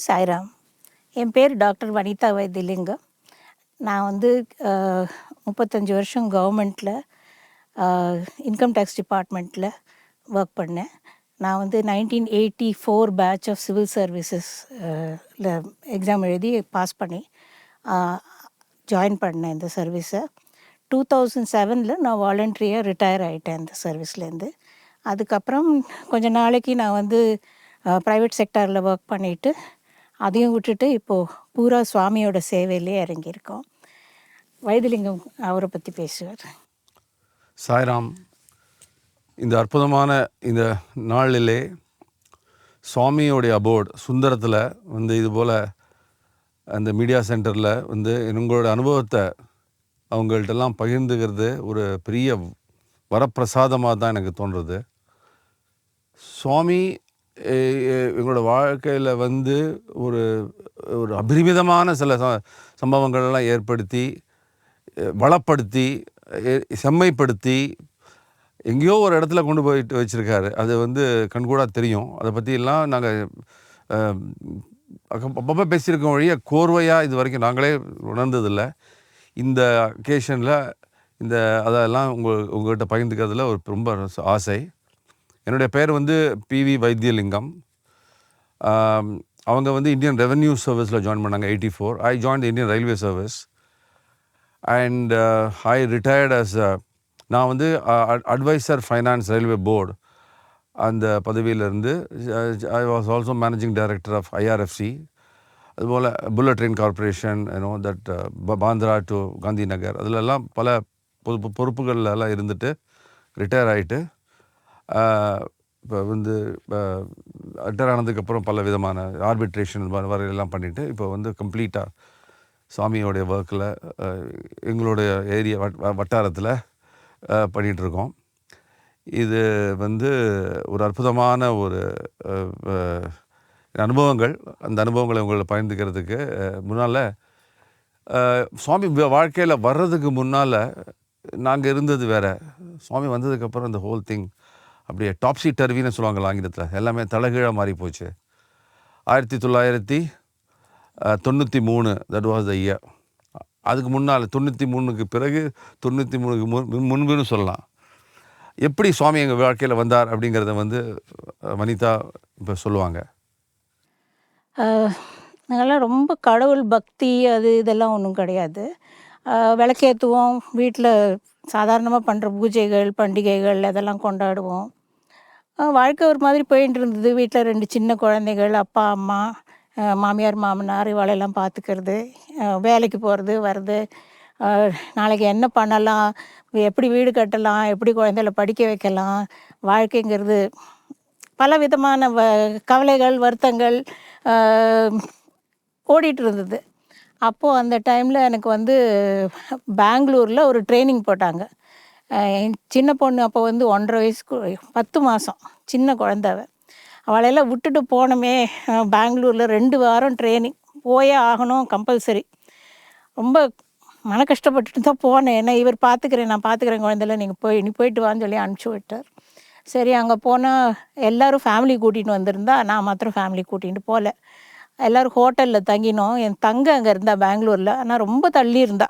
சாய்ராம். என் பேர் டாக்டர் வனிதா வைத்தியலிங்கம். நான் வந்து 35 வருஷம் கவர்மெண்ட்டில் இன்கம் டேக்ஸ் டிபார்ட்மெண்ட்டில் ஒர்க் பண்ணேன். நான் வந்து 1984 batch of civil services exam எழுதி பாஸ் பண்ணி ஜாயின் பண்ணேன் இந்த சர்வீஸை. 2007 நான் வாலண்ட்ரியாக ரிட்டையர் ஆகிட்டேன் இந்த சர்வீஸ்லேருந்து. அதுக்கப்புறம் கொஞ்சம் நாளைக்கு நான் வந்து ப்ரைவேட் செக்டாரில் ஒர்க் பண்ணிவிட்டு அதையும் விட்டுட்டு இப்போது பூரா சுவாமியோட சேவையிலே இறங்கியிருக்கோம். வைத்தியலிங்கம் அவரை பற்றி பேசுவார். சாய்ராம். இந்த அற்புதமான இந்த நாளிலே சுவாமியோடைய அபோர்டு சுந்தரத்தில் வந்து இதுபோல் அந்த மீடியா சென்டரில் வந்து உங்களோட அனுபவத்தை அவங்கள்ட்டெல்லாம் பகிர்ந்துக்கிறது ஒரு பெரிய வரப்பிரசாதமாக தான் எனக்கு தோன்றுறது. சுவாமி எங்களோட வாழ்க்கையில் வந்து ஒரு ஒரு அபரிமிதமான சில சம்பவங்கள்லாம் ஏற்படுத்தி வளப்படுத்தி செம்மைப்படுத்தி எங்கேயோ ஒரு இடத்துல கொண்டு போயிட்டு வச்சுருக்காரு. அது வந்து கண்கூடாக தெரியும். அதை பற்றியெல்லாம் நாங்கள் அப்பப்போ பேசியிருக்கோம் வழியாக கோர்வையாக இது வரைக்கும் நாங்களே உணர்ந்ததில்லை. இந்த அக்கேஷனில் அதெல்லாம் உங்கள்கிட்ட பகிர்ந்துக்கிறதுல ஒரு ரொம்ப ஆசை. என்னுடைய பேர் வந்து பிவி வைத்தியலிங்கம். அவங்க வந்து இந்தியன் ரெவென்யூ சர்வீஸில் ஜாயின் பண்ணாங்க 84. I join the Indian railway service and I retired as நான் வந்து அட்வைசர் ஃபைனான்ஸ் ரயில்வே போர்டு அந்த பதவியிலேருந்து I was also managing director of IRFC. அதுபோல் bullet train corporation that Bandra to Gandhi Nagar அதிலெல்லாம் பல பொறுப்புகளெல்லாம் இருந்துட்டு ரிட்டையர் ஆகிட்டு இப்போ வந்து ரிட்டையர் ஆனதுக்கப்புறம் பல விதமான ஆர்பிட்ரேஷன் வரையெல்லாம் பண்ணிவிட்டு இப்போ வந்து கம்ப்ளீட்டாக சுவாமியோடைய ஒர்க்கில் எங்களுடைய ஏரியா வட்டாரத்தில் பண்ணிகிட்ருக்கோம். இது வந்து ஒரு அற்புதமான ஒரு அனுபவங்கள். அந்த அனுபவங்களை உங்களை பகிர்ந்துக்கிறதுக்கு முன்னால் சுவாமி வாழ்க்கையில் வர்றதுக்கு முன்னால் நாங்கள் இருந்தது வேறு. சுவாமி வந்ததுக்கப்புறம் இந்த ஹோல் திங் அப்படியே டாப்ஸி டர்வின்னு சொல்லுவாங்களா ஆங்கிலத்தில், எல்லாமே தலைகீழாக மாறி போச்சு. 1993 தட் வாஸ் த இயர். அதுக்கு முன்னால் 93க்கு பிறகு 93க்கு முன்புன்னு சொல்லலாம். எப்படி சுவாமி எங்கள் வாழ்க்கையில் வந்தார் அப்படிங்கிறத வந்து வனிதா இப்போ சொல்லுவாங்க. நாங்கள்லாம் ரொம்ப கடவுள் பக்தி இதெல்லாம் ஒன்றும் கிடையாது. விளக்கேற்றுவோம், வீட்டில் சாதாரணமாக பண்ணுற பூஜைகள் பண்டிகைகள் அதெல்லாம் கொண்டாடுவோம். வாழ்க்கை ஒரு மாதிரி போயிட்டு இருந்தது. வீட்டில் 2 சின்ன குழந்தைகள், அப்பா அம்மா, மாமியார் மாமனார் இவாளெல்லாம் பார்த்துக்கிறது, வேலைக்கு போகிறது வர்றது, நாளைக்கு என்ன பண்ணலாம், எப்படி வீடு கட்டலாம், எப்படி குழந்தைகளை படிக்க வைக்கலாம், வாழ்க்கைங்கிறது பல விதமான கவலைகள் வருத்தங்கள் ஓடிட்டு இருந்தது. அப்போது அந்த டைமில் எனக்கு வந்து பெங்களூரில் ஒரு ட்ரைனிங் போட்டாங்க. என் சின்ன பொண்ணு அப்போ வந்து 1.5 வயசுக்கு 10 மாதம் சின்ன குழந்தை. அவளையெல்லாம் விட்டுட்டு போனோமே. பெங்களூரில் 2 வாரம் ட்ரைனிங் போயே ஆகணும், கம்பல்சரி. ரொம்ப மன கஷ்டப்பட்டுட்டு தான் போனேன். ஏன்னா இவர் நான் பார்த்துக்கிறேன் குழந்தைல, நீ போயிட்டு வான்னு சொல்லி அனுப்பிச்சி விட்டார். சரி, அங்கே போனால் எல்லோரும் ஃபேமிலி கூட்டிகிட்டு வந்திருந்தா, நான் மாத்திரம் ஃபேமிலி கூட்டிகிட்டு போகல. எல்லோரும் ஹோட்டலில் தங்கினோம். என் தங்க அங்கே இருந்தா பெங்களூரில், ஆனால் ரொம்ப தள்ளி இருந்தா.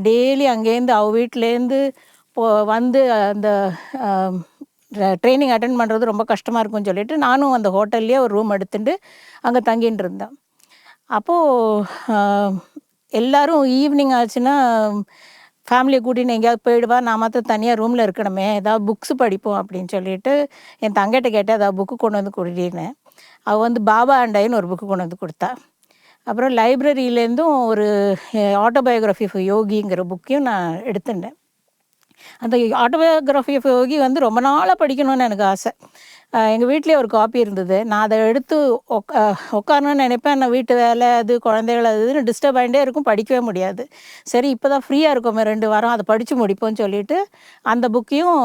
டெய்லி அங்கேருந்து அவள் வீட்டிலேருந்து வந்து அந்த ட்ரைனிங் அட்டென்ட் பண்ணுறது ரொம்ப கஷ்டமாக இருக்கும்னு சொல்லிவிட்டு நானும் அந்த ஹோட்டல்லையே ஒரு ரூம் எடுத்துகிட்டு அங்கே தங்கின்னு இருந்தேன். அப்போது எல்லோரும் ஈவினிங் ஆச்சுன்னா ஃபேமிலியை கூட்டின்னு எங்கேயாவது போயிடுவா, நான் மாத்திரம் தனியாக ரூமில் இருக்கணுமே, ஏதாவது புக்ஸு படிப்போம் அப்படின்னு சொல்லிட்டு என் தங்கிட்ட கேட்டேன், ஏதாவது புக்கு கொண்டு வந்து கொடுடின்னு. அவள் வந்து பாபா அண்டைன்னு ஒரு புக்கு கொண்டு வந்து கொடுத்தா. அப்புறம் லைப்ரரியிலேருந்தும் ஒரு ஆட்டோபயோகிராஃபி ஆஃப் யோகிங்கிற புக்கையும் நான் எடுத்துட்டேன். அந்த ஆட்டோபயோகிராஃபி ஆஃப் யோகி வந்து ரொம்ப நாளாக படிக்கணும்னு எனக்கு ஆசை. எங்கள் வீட்லேயே ஒரு காப்பி இருந்தது. நான் அதை எடுத்து உட்காரணும்னு நினைப்பேன். நான் வீட்டு வேலை குழந்தைகள் இதுன்னு டிஸ்டர்ப் ஆகிட்டே இருக்கும், படிக்கவே முடியாது. சரி, இப்போ தான் ஃப்ரீயாக இருக்கோமே 2 வாரம், அதை படித்து முடிப்போம்னு சொல்லிவிட்டு அந்த புக்கையும்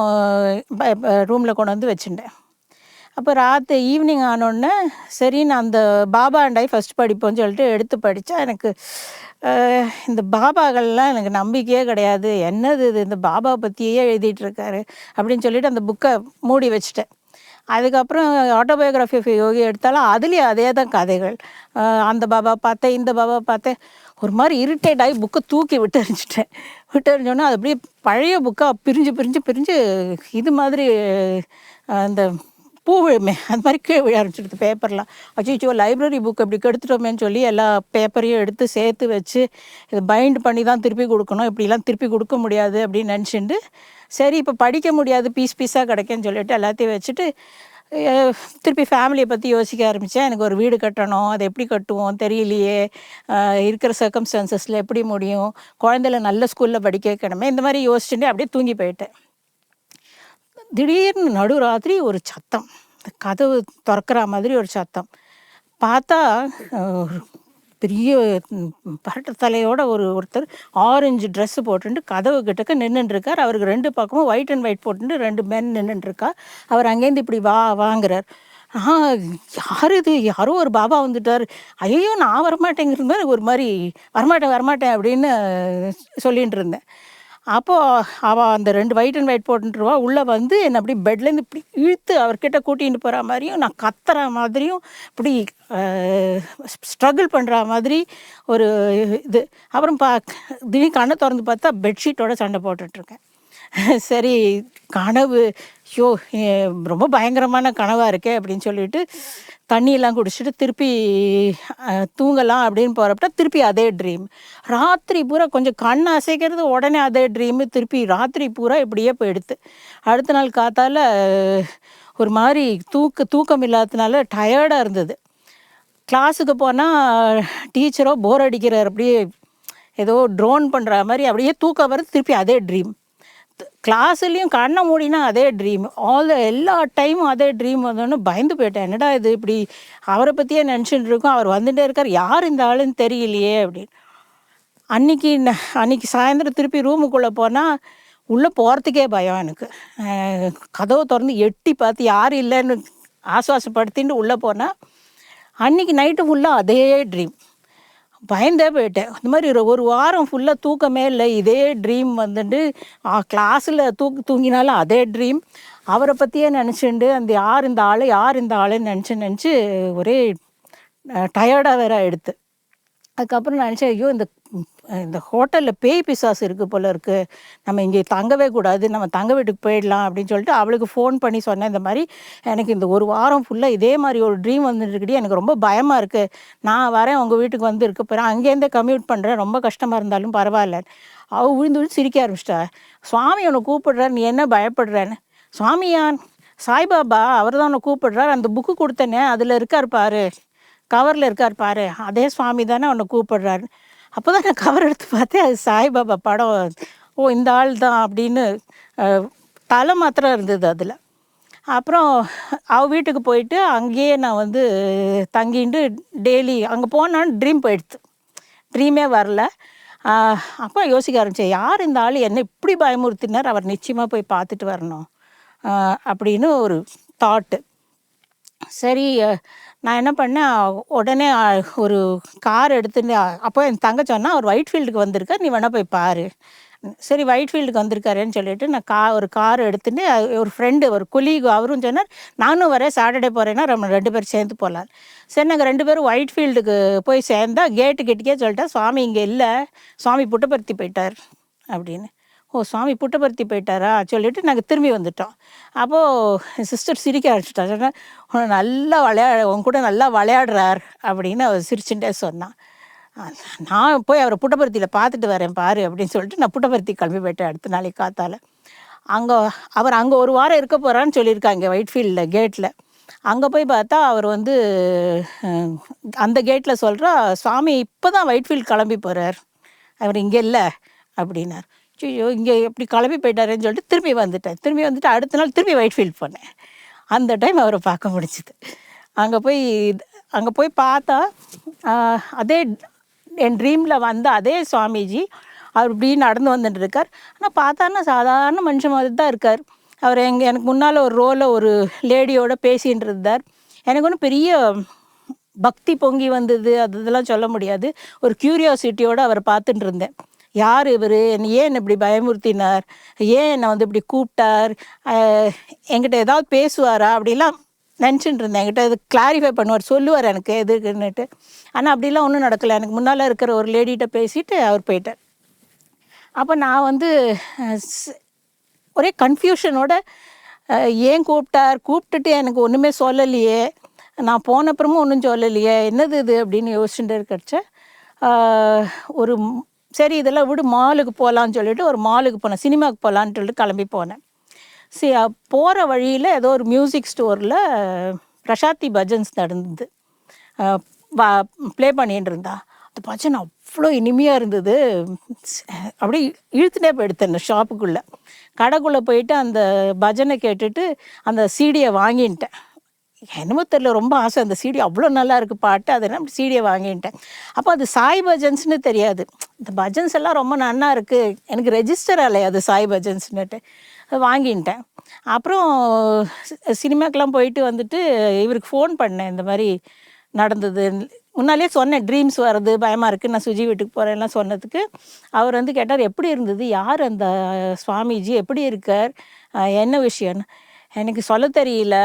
ரூமில் கொண்டு வந்து வச்சுட்டேன். அப்போ ஈவினிங் ஆனோடனே சரி, நான் அந்த பாபா அண்டாய் ஃபஸ்ட் படிப்போம்னு சொல்லிட்டு எடுத்து படித்தா, எனக்கு இந்த பாபாக்கள்லாம் எனக்கு நம்பிக்கையே கிடையாது. என்னது இது, இந்த பாபா பற்றியே எழுதிட்டுருக்காரு அப்படின்னு சொல்லிட்டு அந்த புக்கை மூடி வச்சுட்டேன். அதுக்கப்புறம் ஆட்டோபயோகிராஃபி ஆஃப் யோகி எடுத்தாலும் அதுலேயும் அதே தான் கதைகள். அந்த பாபா பார்த்தேன், இந்த பாபா பார்த்தேன். ஒரு மாதிரி இரிட்டேட் ஆகி புக்கை தூக்கி விட்டு எறிஞ்சிட்டேன். விட்டு எறிஞ்சோன்னா அது அப்படியே பழைய புக்காக பிரிஞ்சு பிரிஞ்சு பிரிஞ்சு இது மாதிரி அந்த பூ விழுமே அது மாதிரி கீழே விழ ஆரம்பிச்சிடுது பேப்பர்லாம். அச்சோ லைப்ரரி புக் இப்படி கெடுத்துட்டோமேன்னு சொல்லி எல்லா பேப்பரையும் எடுத்து சேர்த்து வச்சு இது பைண்ட் பண்ணி தான் திருப்பி கொடுக்கணும், இப்படிலாம் திருப்பி கொடுக்க முடியாது அப்படின்னு நினச்சிட்டு, சரி இப்போ படிக்க முடியாது பீஸ் பீஸாக கிடைக்குன்னு சொல்லிட்டு எல்லாத்தையும் வச்சுட்டு திருப்பி ஃபேமிலியை பற்றி யோசிக்க ஆரம்பித்தேன். எனக்கு ஒரு வீடு கட்டணும், அதை எப்படி கட்டுவோம் தெரியலையே, இருக்கிற சர்க்கம்ஸ்டான்சஸில் எப்படி முடியும், குழந்தைல நல்ல ஸ்கூலில் படிக்க வைக்கணுமே, இந்த மாதிரி யோசிச்சுட்டு அப்படியே தூங்கி போயிட்டேன். திடீர்னு நடுராத்திரி ஒரு சத்தம், கதவு திறக்கிற மாதிரி ஒரு சத்தம். பார்த்தா ஒரு பெரிய பரட்ட தலையோட ஒருத்தர் ஆரஞ்சு ட்ரெஸ்ஸு போட்டுட்டு கதவு கிட்டக்க நின்றுட்டுருக்கார். அவருக்கு 2 பக்கமும் ஒயிட் அண்ட் ஒயிட் போட்டுட்டு 2 மென் நின்றுட்டுருக்கா. அவர் அங்கேருந்து இப்படி வாங்குறார். யார் இது, யாரோ ஒரு பாபா வந்துட்டார். ஐயோ நான் வரமாட்டேங்கிற மாதிரி ஒரு மாதிரி வரமாட்டேன் அப்படின்னு சொல்லிகிட்டு இருந்தேன். அப்போது அவள் அந்த 2 ஒயிட் அண்ட் ஒயிட் போட்டுருவா உள்ளே வந்து என்னை அப்படி பெட்லேருந்து இப்படி இழுத்து அவர்கிட்ட கூட்டிகிட்டு போகிற மாதிரியும், நான் கத்துற மாதிரியும், இப்படி ஸ்ட்ரகிள் பண்ணுற மாதிரி ஒரு இது. அப்புறம் திடீர்னு கண்ணை திறந்து பார்த்தா பெட்ஷீட்டோட சண்டை போட்டுட்ருக்கேன். சரி கனவு, ஐயோ ரொம்ப பயங்கரமான கனவாக இருக்கே அப்படின்னு சொல்லிட்டு தண்ணியெல்லாம் குடிச்சிட்டு திருப்பி தூங்கலாம் அப்படின்னு போகிறப்ப திருப்பி அதே ட்ரீம். ராத்திரி பூரா கொஞ்சம் கண் அசைக்கிறது உடனே அதே ட்ரீமு, திருப்பி ராத்திரி பூரா இப்படியே போயிடுது. அடுத்த நாள் காத்தால ஒரு மாதிரி தூக்கம் இல்லாததுனால டயர்டாக இருந்தது. கிளாஸுக்கு போனால் டீச்சரோ போர் அடிக்கிறார், அப்படியே ஏதோ ட்ரோன் பண்ணுற மாதிரி அப்படியே தூக்கம் வருது, திருப்பி அதே ட்ரீம். கிளாஸ்லேயும் கண்ணை மூடினா அதே ட்ரீம், எல்லா டைமும் அதே ட்ரீம் வந்தோன்னு பயந்து போயிட்டேன். என்னடா இது இப்படி அவரை பற்றியே நினச்சிட்டு இருக்கோம், அவர் வந்துட்டே இருக்கார், யார் இந்த ஆளுன்னு தெரியலையே அப்படின்னு. அன்றைக்கி சாயந்தரம் திருப்பி ரூமுக்குள்ளே போனால் உள்ளே போகிறதுக்கே பயம் எனக்கு. கதவை திறந்து எட்டி பார்த்து யாரும் இல்லைன்னு ஆசுவாசப்படுத்தின்னு உள்ளே போனால் அன்றைக்கி நைட்டு ஃபுல்லாக அதே ட்ரீம். பயந்தே போயிட்டேன். இந்த மாதிரி ஒரு வாரம் ஃபுல்லாக தூக்கமே இல்லை, இதே ட்ரீம் வந்துட்டு கிளாஸில் தூங்கினாலும் அதே ட்ரீம், அவரை பற்றியே நினச்சிண்டு அந்த யார் இந்த ஆளுன்னு நினச்சி ஒரே டயர்டாக வேற ஆகிடுது. அதுக்கப்புறம் நினச்சேன், ஐயோ இந்த ஹோட்டலில் பேய் பிசாசு இருக்குது போல இருக்குது, நம்ம இங்கே தங்கவே கூடாது, நம்ம தங்க வீட்டுக்கு போயிடலாம் அப்படின்னு சொல்லிட்டு அவளுக்கு ஃபோன் பண்ணி சொன்னேன். இந்த மாதிரி எனக்கு இந்த ஒரு வாரம் ஃபுல்லாக இதே மாதிரி ஒரு ட்ரீம் வந்துட்டுருக்கடி, எனக்கு ரொம்ப பயமாக இருக்குது, நான் வரேன் உங்கள் வீட்டுக்கு வந்து இருக்க போகிறேன், அங்கேருந்தே கம்யூட் பண்ணுறேன், ரொம்ப கஷ்டமாக இருந்தாலும் பரவாயில்ல. அவள் விழுந்து சிரிக்க ஆரம்பிச்சிட்டா. சுவாமி உன்னை கூப்பிடுறார், நீ என்ன பயப்படுறேன்னு. சுவாமியான் சாய்பாபா அவர் தான் உன்னை கூப்பிடுறார், அந்த புக்கு கொடுத்தனே அதில் இருக்கார் பாரு, கவரில் இருக்கார் பாரு, அதே சுவாமி தானே உன்னை கூப்பிடுறாரு. அப்போ தான் நான் கவர் எடுத்து பார்த்தேன், அது சாய்பாபா படம். ஓ இந்த ஆள் தான் அப்படின்னு தலை மாத்திரம் இருந்தது அதில். அப்புறம் அவள் வீட்டுக்கு போயிட்டு அங்கேயே நான் வந்து தங்கிட்டு டெய்லி அங்கே போனான்னு ட்ரீம் போயிடுது, ட்ரீமே வரல. அப்போ யோசிக்க ஆரம்பித்தேன், யார் இந்த ஆள் என்ன இப்படி பயமுறுத்தினார், அவர் நிச்சயமாக போய் பார்த்துட்டு வரணும் அப்படின்னு ஒரு தாட்டு. சரி நான் என்ன பண்ணேன், உடனே ஒரு கார் எடுத்துட்டு, அப்போ என் தங்க சொன்னால் அவர் ஒயிட் ஃபீல்டுக்கு வந்திருக்கார், நீ வேணால் போய் பாரு. சரி ஒயிட் ஃபீல்டுக்கு வந்திருக்காருன்னு சொல்லிட்டு நான் ஒரு கார் எடுத்துட்டு, ஒரு ஃப்ரெண்டு ஒரு கொலீக் அவரும் சொன்னார், நானும் வரேன் சாட்டர்டே போகிறேன்னா நம்ம 2 பேரும் சேர்ந்து போகலாம். சரி நாங்கள் 2 பேரும் ஒயிட் ஃபீல்டுக்கு போய் சேர்ந்தா கேட்டு கிட்டக்கே சொல்லிட்டா, சுவாமி இங்கே இல்லை, சுவாமி புட்டபர்த்தி போயிட்டார் அப்படின்னு. ஓ சுவாமி புட்டபர்த்தி போயிட்டாரா சொல்லிவிட்டு நாங்கள் திரும்பி வந்துட்டோம். அப்போது சிஸ்டர் சிரிக்க ஆரம்பிச்சிட்டா. சொன்னேன், உன்னை நல்லா உன் கூட நல்லா விளையாடுறார் அப்படின்னு அவர் சிரிச்சுட்டே சொன்னான். நான் போய் அவரை புட்டபர்த்தியில் பார்த்துட்டு வரேன் பாரு அப்படின்னு சொல்லிட்டு நான் புட்டபர்த்தி கிளம்பி போயிட்டேன். அடுத்த நாளைக்கு காத்தால் அவர் அங்கே ஒரு வாரம் இருக்க போகிறான்னு சொல்லியிருக்காங்க ஒயிட் ஃபீல்டில் கேட்டில். அங்கே போய் பார்த்தா அவர் வந்து அந்த கேட்டில் சொல்கிறா, சுவாமி இப்போ தான் ஒயிட் ஃபீல்டு கிளம்பி போகிறார், அவர் இங்கே இல்லை அப்படின்னார். ஐயோ இங்கே எப்படி கிளம்பி போயிட்டாருன்னு சொல்லிட்டு திரும்பி வந்துட்டு அடுத்த நாள் திரும்பி ஒயிட் ஃபீல்ட் போனேன். அந்த டைம் அவரை பார்க்க முடிஞ்சுது. அங்கே போய் பார்த்தா அதே என் ட்ரீமில் வந்த அதே சுவாமிஜி அவர் இப்படி நடந்து வந்துட்டு இருக்கார். ஆனால் பார்த்தான்னா சாதாரண மனுஷன் மாதிரி தான் இருக்கார். அவர் எனக்கு முன்னால் ஒரு ரோவில் ஒரு லேடியோட பேசிகிட்டு இருந்தார். எனக்கு ஒன்றும் பெரிய பக்தி பொங்கி வந்தது இதெல்லாம் சொல்ல முடியாது, ஒரு க்யூரியாசிட்டியோடு அவரை பார்த்துட்டு இருந்தேன். யார் இவர், ஏன் என்னை இப்படி பயமுறுத்தினார், ஏன் என்னை வந்து இப்படி கூப்பிட்டார், என்கிட்ட ஏதாவது பேசுவாரா அப்படிலாம் நினச்சிட்டு இருந்தேன். என்கிட்ட இது கிளாரிஃபை பண்ணுவார், சொல்லுவார் எனக்கு எதுக்குன்னுட்டு. ஆனால் அப்படிலாம் ஒன்றும் நடக்கலை. எனக்கு முன்னால் இருக்கிற ஒரு லேடிகிட்ட பேசிட்டு அவர் போயிட்டார். அப்போ நான் வந்து ஒரே கன்ஃபியூஷனோட ஏன் கூப்பிட்டுட்டு எனக்கு ஒன்றுமே சொல்லலையே, நான் போனப்புறமும் ஒன்றும் சொல்லலையே, என்னது இது அப்படின்னு யோசிச்சுட்டு இருக்கிறச்ச ஒரு சரி இதெல்லாம் விடு, மாலுக்கு போகலான்னு சொல்லிட்டு ஒரு மாலுக்கு போனேன், சினிமாவுக்கு போகலான்னு சொல்லிட்டு கிளம்பி போனேன். சரி போகிற வழியில் ஏதோ ஒரு மியூசிக் ஸ்டோரில் பிரசாந்தி பஜன்ஸ் நடந்தது, ப்ளே பண்ணிட்டு இருந்தா. அந்த பஜன் அவ்வளோ இனிமையாக இருந்தது. அப்படியே இழுத்துட்டே போயிடுத்தேன் அந்த ஷாப்புக்குள்ளே. கடைக்குள்ளே போயிட்டு அந்த பஜனை கேட்டுட்டு அந்த சீடியை வாங்கிட்டேன். என்னமோ தெரியல, ரொம்ப ஆசை, அந்த சீடி அவ்வளோ நல்லா இருக்குது பாட்டு, அதெல்லாம் சீடியை வாங்கிட்டேன். அப்போ அது சாய் பஜன்ஸ்னு தெரியாது. இந்த பஜன்ஸ் எல்லாம் ரொம்ப நன்னா இருக்குது, எனக்கு ரெஜிஸ்டர் ஆகலை அது சாய் பஜன்ஸ்னுட்டு. வாங்கிட்டேன். அப்புறம் சினிமாக்கெலாம் போயிட்டு வந்துட்டு இவருக்கு ஃபோன் பண்ணேன், இந்த மாதிரி நடந்தது. முன்னாலே சொன்னேன், ட்ரீம்ஸ் வருது, பயமாக இருக்குது, நான் சுஜி வீட்டுக்கு போகிறேன்லாம் சொன்னதுக்கு அவர் வந்து கேட்டார், எப்படி இருந்தது, யார் அந்த சுவாமிஜி, எப்படி இருக்கார், என்ன விஷயம்னு. எனக்கு சொல்ல தெரியல,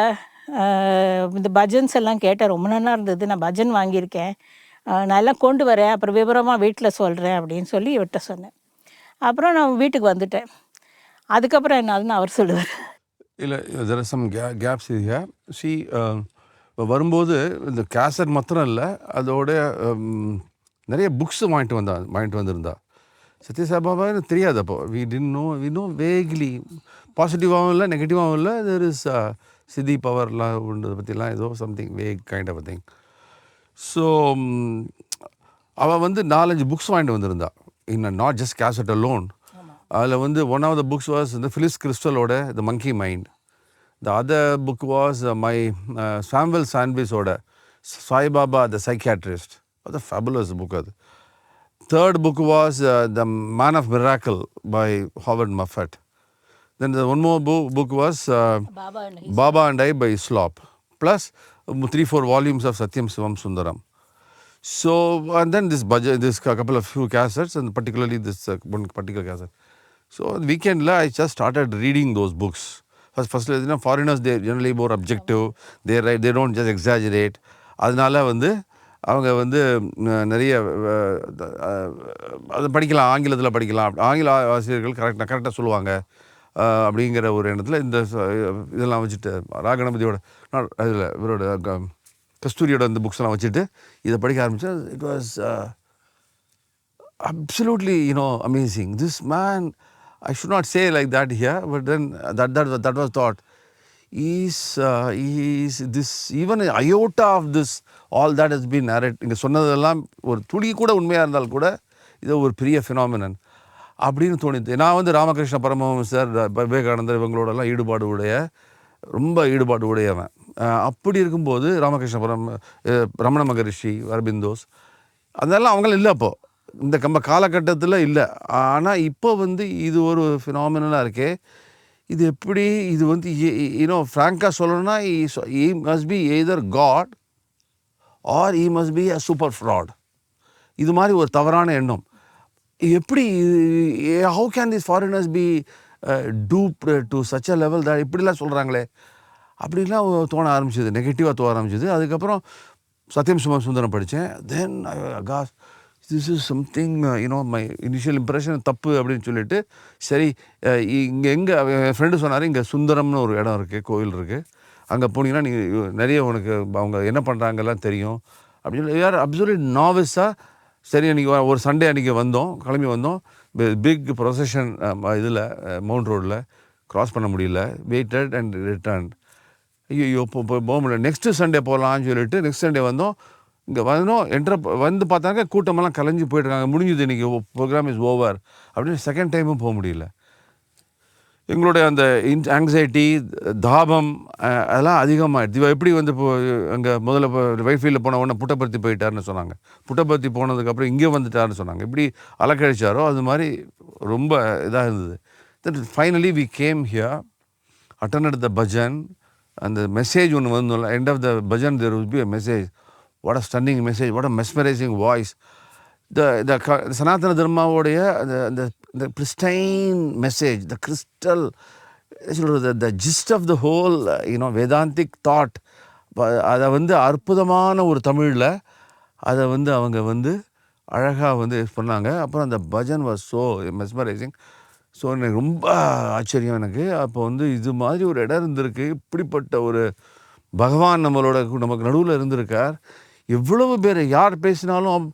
இந்த பஜன்ஸ் எல்லாம் கேட்டேன், ரொம்ப நல்லா இருந்தது, நான் பஜன் வாங்கியிருக்கேன், நான் எல்லாம் கொண்டு வரேன், அப்புறம் விவரமாக வீட்டில் சொல்கிறேன் அப்படின்னு சொல்லி இவர்கிட்ட சொன்னேன். அப்புறம் நான் வீட்டுக்கு வந்துட்டேன். அதுக்கப்புறம் என்ன ஆகுதுன்னு அவர் சொல்லுவார். இல்லை, there are some gaps here. See, இப்போ வரும்போது இந்த கேசட் மாத்திரம் இல்லை, அதோட நிறைய புக்ஸ் வாங்கிட்டு வந்திருந்தா. சத்யசாய்பாபா எனக்கு தெரியாது அப்போ. வி நோ வேக்லி, பாசிட்டிவாகவும் இல்லை நெகட்டிவாகவும் இல்லை. தெர் இஸ் சித்தி பவர்லாம் உண்டு பற்றிலாம் ஏதோ something vague kind of thing. So அவள் வந்து 4-5 புக்ஸ் வாங்கிட்டு வந்திருந்தா, நாட் ஜஸ்ட் கேசட் அலோன். அதில் வந்து one of the books was இந்த ஃபிலிஸ் கிறிஸ்டலோட the monkey mind. The other book was my Samuel Sandwichோட Sai Baba the Psychiatrist. That's a fabulous book. Third book was The Man of Miracle by Howard Moffat. Then the one more book was Baba and I by Slop. Plus 3-4 volumes of Satyam Sivam Sundaram. So, and then this couple of few cassettes, and particularly this one particular cassette. So, the weekend I just started reading those books. First, foreigners, they generally more objective, they don't just exaggerate. அதனால வந்து அவங்க வந்து நிறைய அதை படிக்கலாம், ஆங்கிலத்தில் படிக்கலாம், ஆங்கில ஆசிரியர்கள் கரெக்டாக சொல்லுவாங்க அப்படிங்கிற ஒரு எண்ணத்தில் இந்த இதெல்லாம் வச்சுட்டு ராகணபதியோட இதில் இவரோட கஸ்தூரியோட அந்த புக்ஸ்லாம் வச்சுட்டு இதை படிக்க ஆரம்பித்தேன். It was absolutely, amazing. This man, I should not say like that here, but then that was thought. Is this even an iota of this, all that has been narrated. இங்கே சொன்னதெல்லாம் ஒரு துளி கூட உண்மையாக இருந்தால் கூட இது ஒரு பெரிய ஃபினாமினன் அப்படின்னு தோணிது. நான் வந்து ராமகிருஷ்ண பரமஹம்சர், விவேகானந்தர் இவங்களோடலாம் ரொம்ப ஈடுபாடு உடையவன். அப்படி இருக்கும்போது ராமகிருஷ்ண ரமண மகரிஷி, அரபிந்தோஸ், அதெல்லாம் அவங்களும் இல்லை அப்போது, இந்த காலகட்டத்தில் இல்லை. ஆனால் இப்போ வந்து இது ஒரு ஃபினாமினலாக இருக்கே, இது எப்படி, இது வந்து ஃப்ராங்காக சொல்லணும்னா he must be either God or he must be a super fraud. இது மாதிரி ஒரு தவறான எண்ணம். எப்படி, how can these foreigners be duped to such a level that இப்படிலாம் சொல்கிறாங்களே அப்படிலாம் தோண ஆரம்பிச்சிது, நெகட்டிவாக தோண ஆரம்பிச்சிது. அதுக்கப்புறம் சத்யம் சிவம் சுந்தரம் படித்தேன். Then this is something, my initial impression தப்பு அப்படின்னு சொல்லிட்டு, சரி இங்கே என் ஃப்ரெண்டு சொன்னார், இங்கே சுந்தரம்னு ஒரு இடம் இருக்குது, கோவில் இருக்குது, அங்கே போனீங்கன்னா நீங்கள் நிறைய உனக்கு அவங்க என்ன பண்ணுறாங்கலாம் தெரியும் அப்படின்னு சொல்லி. யார் அப்சல்யூட் நாவிஸாக. சரி, அன்றைக்கி ஒரு சண்டே அன்றைக்கி கிளம்பி வந்தோம். பிக் ப்ரொசஷன் இதில் மவுண்ட் ரோடில் க்ராஸ் பண்ண முடியல. Waited and return. ஐயோ போக முடியல, நெக்ஸ்ட்டு சண்டே போகலான்னு சொல்லிட்டு நெக்ஸ்ட் சண்டே வந்தோம். இங்கே வந்து பார்த்தாங்க கூட்டமெல்லாம் கலைஞ்சி போயிட்டுருக்காங்க, முடிஞ்சுது இன்றைக்கி, ப்ரோக்ராம் இஸ் ஓவர் அப்படின்னு. செகண்ட் டைமும் போக முடியல. எங்களுடைய அந்த ஆங்ஸைட்டி, தாபம் அதெல்லாம் அதிகமாகிடுது. எப்படி வந்து இப்போ அங்கே முதல்ல வைஃபீல்டில் போன உடனே புட்டபர்த்தி போயிட்டாருன்னு சொன்னாங்க, புட்டபர்த்தி போனதுக்கப்புறம் இங்கே வந்துட்டாருன்னு சொன்னாங்க. இப்படி அலக்கழிச்சாரோ அது மாதிரி ரொம்ப இதாக இருந்தது. Then finally we came here, attended the bhajan. அந்த மெசேஜ் ஒன்று வந்து end of the bhajan there will be a message. What a stunning message, what a mesmerizing voice. the Sanatana Dharmaவுடைய the pristine message, the crystal, the gist of the whole, Vedantic thought, அதை வந்து அற்புதமான ஒரு தமிழில் அதை வந்து அவங்க வந்து அழகாக வந்து பண்ணாங்க. அப்புறம் அந்த bhajan was so mesmerising. So எனக்கு ரொம்ப ஆச்சரியம் எனக்கு. அப்போ வந்து இது மாதிரி ஒரு இடம் இருந்திருக்கு, இப்படிப்பட்ட ஒரு பகவான் நமக்கு நடுவில் இருந்திருக்கார். எவ்வளவு பேர் யார் பேசினாலும்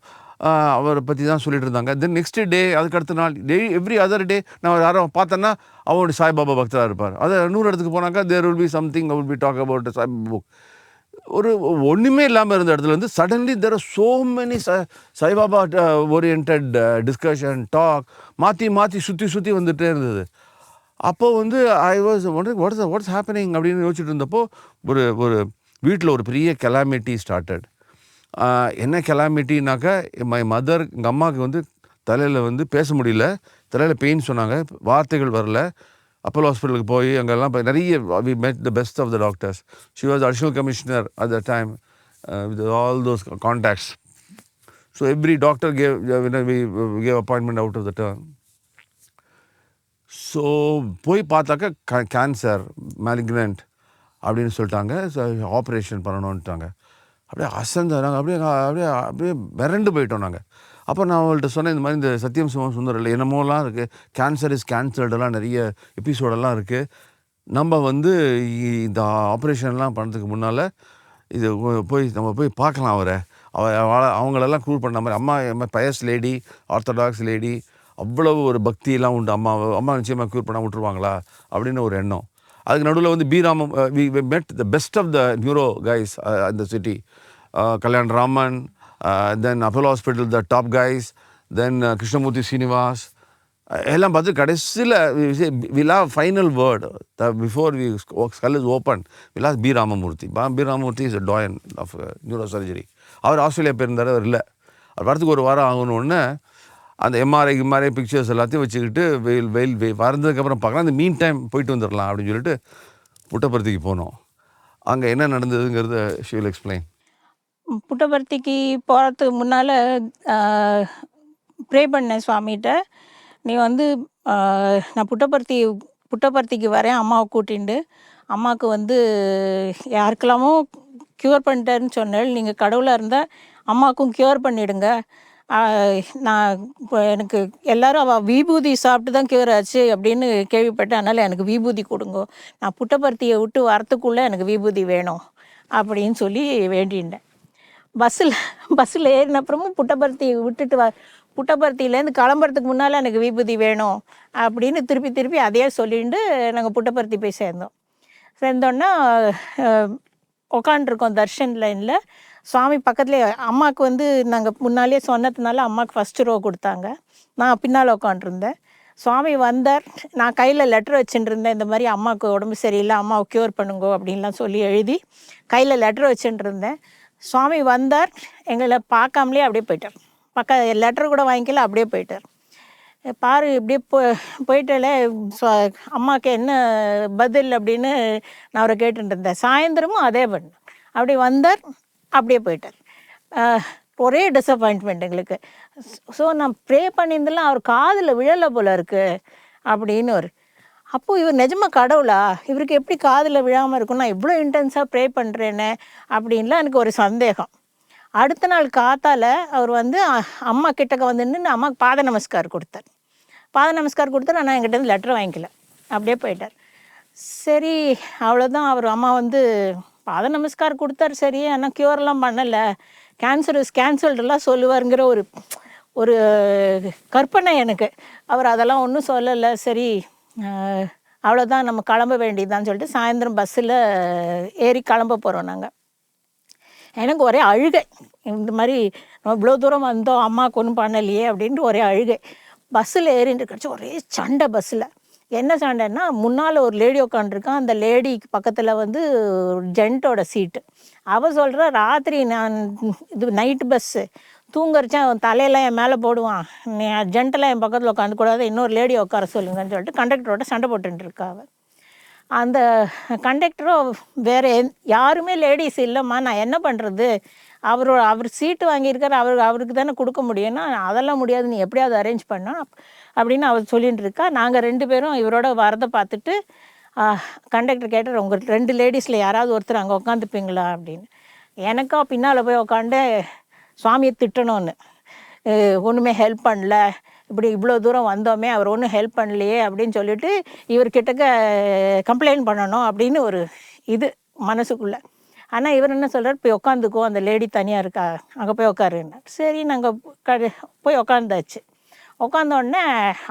அவரை பற்றி தான் சொல்லிட்டு இருந்தாங்க. தென் நெக்ஸ்ட் டே, அதுக்கு அடுத்த நாள், எவ்ரி அதர் டே நான் யாரும் பார்த்தேன்னா அவருடைய சாய்பாபா பக்தராக இருப்பார். அதை இன்னொரு இடத்துக்கு போனாக்கா there will be something, I will be talk about Saibaba book. ஒரு ஒன்றுமே இல்லாமல் இருந்த இடத்துல வந்து suddenly there are so many Saibaba orient discussion talk மாற்றி சுற்றி வந்துகிட்டே இருந்தது. அப்போது வந்து ஐ வாஸ் வாட்ஸ் ஹேப்பனிங் அப்படின்னு யோசிச்சுட்டு இருந்தப்போ ஒரு வீட்டில் ஒரு பெரிய கெலாமிட்டி ஸ்டார்டட். என்ன கெலாமிட்டினாக்கா, மை மதர், எங்கள் அம்மாவுக்கு வந்து தலையில் வந்து பேச முடியல, தலையில் பெயின் சொன்னாங்க, வார்த்தைகள் வரல. அப்போலோ ஹாஸ்பிட்டலுக்கு போய் அங்கெல்லாம் நிறைய we met the best of the doctors. She was additional commissioner at the time with all those contacts. So every doctor gave appointment out of the turn. So போய் பார்த்தாக்கா கேன்சர் மேலிக்னன்ட் அப்படின்னு சொல்லிட்டாங்க. So operation பண்ணணுன்ட்டாங்க. அப்படியே அசந்தாங்க, அப்படியே மிரண்டு போயிட்டோம் நாங்கள். அப்போ நான் அவங்கள்ட்ட சொன்னேன், இந்த மாதிரி இந்த சத்தியம் சிவம் சுந்தரம் இல்லை என்னமோலாம் இருக்குது, கேன்சர் இஸ் கேன்சர்டெல்லாம் நிறைய எபிசோடெல்லாம் இருக்குது. நம்ம வந்து இந்த ஆப்ரேஷன்லாம் பண்ணுறதுக்கு முன்னால் இது நம்ம போய் பார்க்கலாம் அவரை, அவங்களெல்லாம் க்யூர் பண்ண மாதிரி. அம்மா பயஸ் லேடி, ஆர்த்தடாக்ஸ் லேடி, அவ்வளவு ஒரு பக்தியெல்லாம் உண்டு. அம்மா நிச்சயமாக க்யூர் பண்ண விட்டுருவாங்களா அப்படின்னு ஒரு எண்ணம். அதுக்கு நடுவில் வந்து பீராமம், we met the best of the neuro guys இந்த city. Kalyan Raman, then Apollo hospital the top guys, then Krishnamurthy Srinivas எல்லாம் பார்த்து கடைசியில் will have final word before we skull is open. Will have B Ramamurthy. Ramamurthy is a doyen of neuro surgery. அவர் Australia போயிருந்தார், அவர் இல்லை. அவர் வரத்துக்கு ஒரு வாரம் ஆகணுன்னு அந்த எம்ஆர்ஐ பிக்சர்ஸ் எல்லாத்தையும் வச்சுக்கிட்டு வெயில் வரந்ததுக்கப்புறம் பார்க்கலாம், அந்த மீன் டைம் போயிட்டு வந்துடலாம் அப்படின்னு சொல்லிட்டு புட்டபர்த்திக்கு போனோம். அங்கே என்ன நடந்ததுங்கிறத ஷி வில் எக்ஸ்பிளைன். புட்டபர்த்திக்கு போகிறதுக்கு முன்னால் ப்ரே பண்ணேன் சுவாமிகிட்ட, நீ வந்து நான் புட்டபர்த்திக்கு வரேன் அம்மாவை கூட்டிண்டு, அம்மாவுக்கு வந்து யாருக்கெல்லாமோ க்யூர் பண்ணிட்டேன்னு சொன்னேன், நீங்கள் கடவுளாக இருந்தால் அம்மாவுக்கும் க்யூர் பண்ணிவிடுங்க. நான் இப்போ எனக்கு எல்லோரும் அவள் விபூதி சாப்பிட்டு தான் க்யூர் ஆச்சு அப்படின்னு கேள்விப்பட்டேன், அதனால் எனக்கு விபூதி கொடுங்கோ, நான் புட்டபர்த்தியை விட்டு வரத்துக்குள்ளே எனக்கு விபூதி வேணும் அப்படின்னு சொல்லி வேண்டிண்டேன். பஸ்ஸில் ஏறினப்புறமும் புட்டபர்த்தியை விட்டுட்டு புட்டபர்த்தியிலேருந்து கிளம்புறதுக்கு முன்னால் எனக்கு விபூதி வேணும் அப்படின்னு திருப்பி அதையே சொல்லிட்டு நாங்கள் புட்டபர்த்தி போய் சேர்ந்தோன்னா உக்காண்ட்ருக்கோம் தர்ஷன் லைனில். சுவாமி பக்கத்துலேயே, அம்மாவுக்கு வந்து நாங்கள் முன்னாலே சொன்னதுனால அம்மாவுக்கு ஃபஸ்ட்டு ரோ கொடுத்தாங்க, நான் பின்னால் உட்காண்ட்ருந்தேன். சுவாமி வந்தார், நான் கையில் லெட்டர் வச்சுட்டு இருந்தேன், இந்த மாதிரி அம்மாவுக்கு உடம்பு சரியில்லை, அம்மாவை க்யூர் பண்ணுங்கோ அப்படின்லாம் சொல்லி எழுதி கையில் லெட்டர் வச்சுட்டு இருந்தேன். சுவாமி வந்தார், எங்களை பார்க்காமலே அப்படியே போயிட்டார், லெட்டர் கூட வாங்கிக்கல, அப்படியே போயிட்டார். பாரு இப்படியே போயிட்டாலே அம்மாவுக்கு என்ன பதில் அப்படின்னு நான் அவரை கேட்டுட்டு இருந்தேன். சாயந்தரமும் அதே பண்ணேன், அப்படி வந்தார், அப்படியே போயிட்டார். ஒரே டிஸப்பாயின்ட்மெண்ட் எங்களுக்கு. ஸோ நான் ப்ரே பண்ணியிருந்தெல்லாம் அவர் காதில் விழலை போல இருக்குது அப்படின்னு அப்போது இவர் நிஜமாக கடவுளா, இவருக்கு எப்படி காதில் விழாமல் இருக்கும், நான் இவ்வளோ இன்டென்ஸாக ப்ரே பண்ணுறேன்னு அப்படின்லாம் எனக்கு ஒரு சந்தேகம். அடுத்த நாள் காத்தால் அவர் வந்து அம்மா கிட்டக்க வந்து நின்று அம்மாவுக்கு பாத நமஸ்கார் கொடுத்தார். ஆனால் என்கிட்ட இருந்து லெட்டர் வாங்கிக்கல, அப்படியே போயிட்டார். சரி அவ்வளோதான். அவர் அம்மா வந்து பாத நமஸ்கார் கொடுத்தார், சரி, ஆனால் க்யூர்லாம் பண்ணலை, கேன்சர் இஸ் கேன்சல்டெல்லாம் சொல்லுவாருங்கிற ஒரு கற்பனை எனக்கு. அவர் அதெல்லாம் ஒன்றும் சொல்லலை. சரி அவ்வளோதான், நம்ம கிளம்ப வேண்டியதான்னு சொல்லிட்டு சாயந்தரம் பஸ்ஸில் ஏறி கிளம்ப போகிறோம் நாங்கள். எனக்கு ஒரே அழுகை, இந்த மாதிரி நம்ம இவ்வளோ தூரம் வந்தோம், அம்மாவுக்கு ஒன்றும் பண்ணலையே அப்படின்ட்டு ஒரே அழுகை. பஸ்ஸில் ஏறிட்டு கிடச்சி ஒரே சண்டை. பஸ்ஸில் என்ன சண்டைன்னா, முன்னால் ஒரு லேடி உட்காந்துருக்கான், அந்த லேடிக்கு பக்கத்தில் வந்து ஜென்ட்டோட சீட்டு. அவள் சொல்கிறா, ராத்திரி நான் இது நைட்டு பஸ்ஸு தூங்குறச்சேன் அவன் தலையெல்லாம் என் மேலே போடுவான், நீ ஜென்ட்டெல்லாம் என் பக்கத்தில் உட்காந்துக்கூடாது, இன்னொரு லேடி உட்கார சொல்லுங்கன்னு சொல்லிட்டு கண்டக்டரோட சண்டை போட்டுருக்கா. அவள் அந்த கண்டக்டரும் வேறு யாருமே லேடிஸ் இல்லைம்மா, நான் என்ன பண்ணுறது அவர் சீட்டு வாங்கியிருக்காரு, அவருக்கு தானே கொடுக்க முடியும்னா, அதெல்லாம் முடியாது, நீ எப்படியாவது அரேஞ்ச் பண்ணணும் அப்படின்னு அவர் சொல்லிட்டு இருக்கா. நாங்கள் 2 பேரும் இவரோட வரதை பார்த்துட்டு கண்டக்டர் கேட்டார், உங்கள் 2 லேடிஸில் யாராவது ஒருத்தர் அங்கே உட்காந்துப்பீங்களா அப்படின்னு. எனக்கா பின்னால் போய் உட்காந்து சுவாமியை திட்டணும்னு, ஒன்றுமே ஹெல்ப் பண்ணல, இப்படி இவ்வளோ தூரம் வந்தோமே அவர் ஒன்றும் ஹெல்ப் பண்ணலையே அப்படின்னு சொல்லிட்டு இவர்கிட்டக்க கம்ப்ளைண்ட் பண்ணணும் அப்படின்னு ஒரு இது மனசுக்குள்ளே. ஆனால் இவர் என்ன சொல்கிறார், போய் உட்காந்துக்கோ, அந்த லேடி தனியாக இருக்கா, அங்கே போய் உட்காருன்னு. சரி நாங்கள் போய் உட்காந்தாச்சு. உட்காந்தோடனே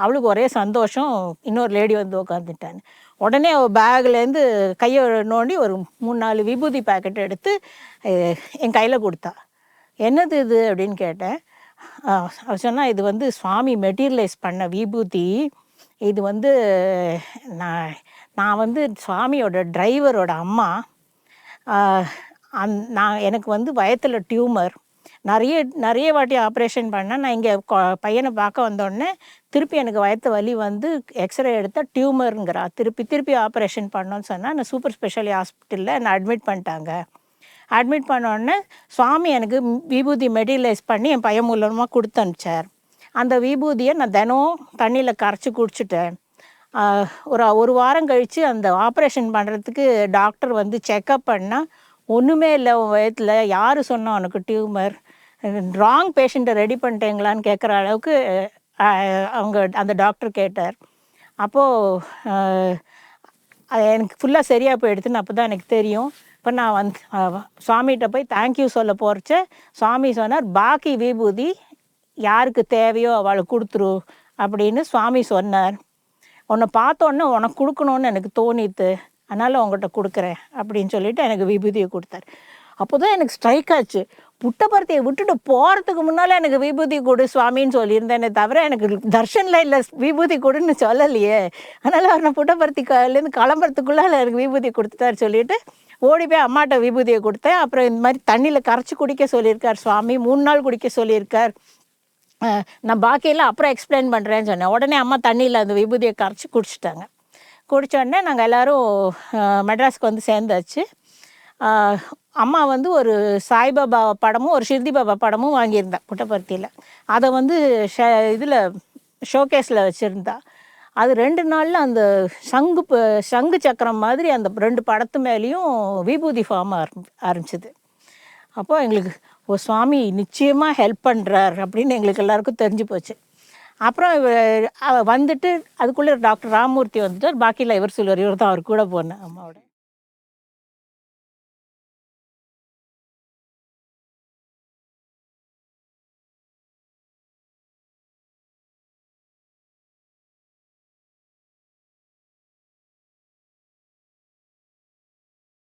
அவளுக்கு ஒரே சந்தோஷம், இன்னொரு லேடி வந்து உட்காந்துட்டான்னு. உடனே அவள் பேக்லேருந்து கையை நோண்டி ஒரு 3-4 விபூதி பேக்கெட் எடுத்து என் கையில் கொடுத்தா. என்னது இது அப்படின்னு கேட்டேன். அவள் சொன்னால், இது வந்து சுவாமி மெட்டீரியலைஸ் பண்ண விபூதி, இது வந்து நான் வந்து சுவாமியோட டிரைவரோட அம்மா. நான் எனக்கு வந்து வயத்தில் டியூமர், நிறைய வாட்டி ஆப்ரேஷன் பண்ணேன். நான் இங்கே பையனை பார்க்க வந்தோடனே திருப்பி எனக்கு வயத்து வலி வந்து எக்ஸ்ரே எடுத்தால் டியூமருங்கிறா, திருப்பி ஆப்ரேஷன் பண்ணோன்னு சொன்னால் நான் சூப்பர் ஸ்பெஷாலிட்டி ஹாஸ்பிட்டலில் என்னை அட்மிட் பண்ணிட்டாங்க. அட்மிட் பண்ணோடனே சுவாமி எனக்கு விபூதி மெட்டீரியலைஸ் பண்ணி என் பையன் மூலமாக கொடுத்து அனுப்பிச்சார். அந்த விபூதியை நான் தினம் தண்ணியில் கரைச்சி குடிச்சிட்டேன். ஒரு வாரம் கழித்து அந்த ஆப்ரேஷன் பண்ணுறதுக்கு டாக்டர் வந்து செக்கப் பண்ணால், ஒன்றுமே இல்லை உன் வயத்தில், யார் சொன்னால் உனக்கு டியூமர், ராங் பேஷண்ட்டை ரெடி பண்ணிட்டீங்களான்னு கேட்குற அளவுக்கு அந்த டாக்டர் கேட்டார். அப்போது எனக்கு ஃபுல்லாக சரியாக போயிடுதுன்னு அப்போ தான் எனக்கு தெரியும். இப்போ நான் வந்து சுவாமிகிட்ட போய் தேங்க்யூ சொல்ல போகிறச்ச சுவாமி சொன்னார், பாக்கி விபூதி யாருக்கு தேவையோ அவளுக்கு கொடுத்துரு அப்படின்னு சுவாமி சொன்னார். உன்னை பார்த்தோன்னே உனக்கு கொடுக்கணுன்னு எனக்கு தோணித்து, அதனால் உங்கள்கிட்ட கொடுக்குறேன் அப்படின்னு சொல்லிவிட்டு எனக்கு விபூதியை கொடுத்தார். அப்போ தான் எனக்கு ஸ்ட்ரைக் ஆச்சு, புட்டபர்த்தியை விட்டுட்டு போகிறதுக்கு முன்னால் எனக்கு விபூதி கொடு சுவாமின்னு சொல்லியிருந்தேனே தவிர எனக்கு தர்ஷனில் இல்லை விபூதி கொடுன்னு சொல்லலையே. அதனால் அவர் நான் புட்டபர்த்திலேருந்து கிளம்புறதுக்குள்ளே எனக்கு விபூதி கொடுத்துட்டார் சொல்லிவிட்டு ஓடி போய் அம்மாட்ட விபூதியை கொடுத்தேன். அப்புறம் இந்த மாதிரி தண்ணியில் கரைச்சி குடிக்க சொல்லியிருக்கார் சுவாமி, 3 நாள் குடிக்க சொல்லியிருக்கார். நான் பாக்கியெல்லாம் அப்புறம் எக்ஸ்பிளைன் பண்ணுறேன்னு சொன்னேன். உடனே அம்மா தண்ணியில் அந்த விபூதியை கரைச்சி குடிச்சிட்டாங்க. குடித்தோடனே நாங்கள் எல்லோரும் மெட்ராஸ்க்கு வந்து சேர்ந்தாச்சு. அம்மா வந்து ஒரு சாய்பாபா படமும் ஒரு ஷிர்டி பாபா படமும் வாங்கியிருந்தேன் புட்டபர்த்தியில். அதை வந்து இதில் ஷோகேஸில் வச்சுருந்தா. அது 2 நாளில் அந்த சங்கு சக்கரம் மாதிரி அந்த 2 படத்து மேலேயும் விபூதி ஃபார்ம் ஆரம்பிச்சிது. அப்போது எங்களுக்கு சுவாமி நிச்சயமாக ஹெல்ப் பண்ணுறார் அப்படின்னு எங்களுக்கு எல்லாருக்கும் தெரிஞ்சு போச்சு. அப்புறம் வந்துட்டு அதுக்குள்ளே டாக்டர் ராமமூர்த்தி வந்துட்டு பாக்கியில் இவர் சொல்லுவார், இவர் தான் அவர் கூட போனேன் அம்மாவோட.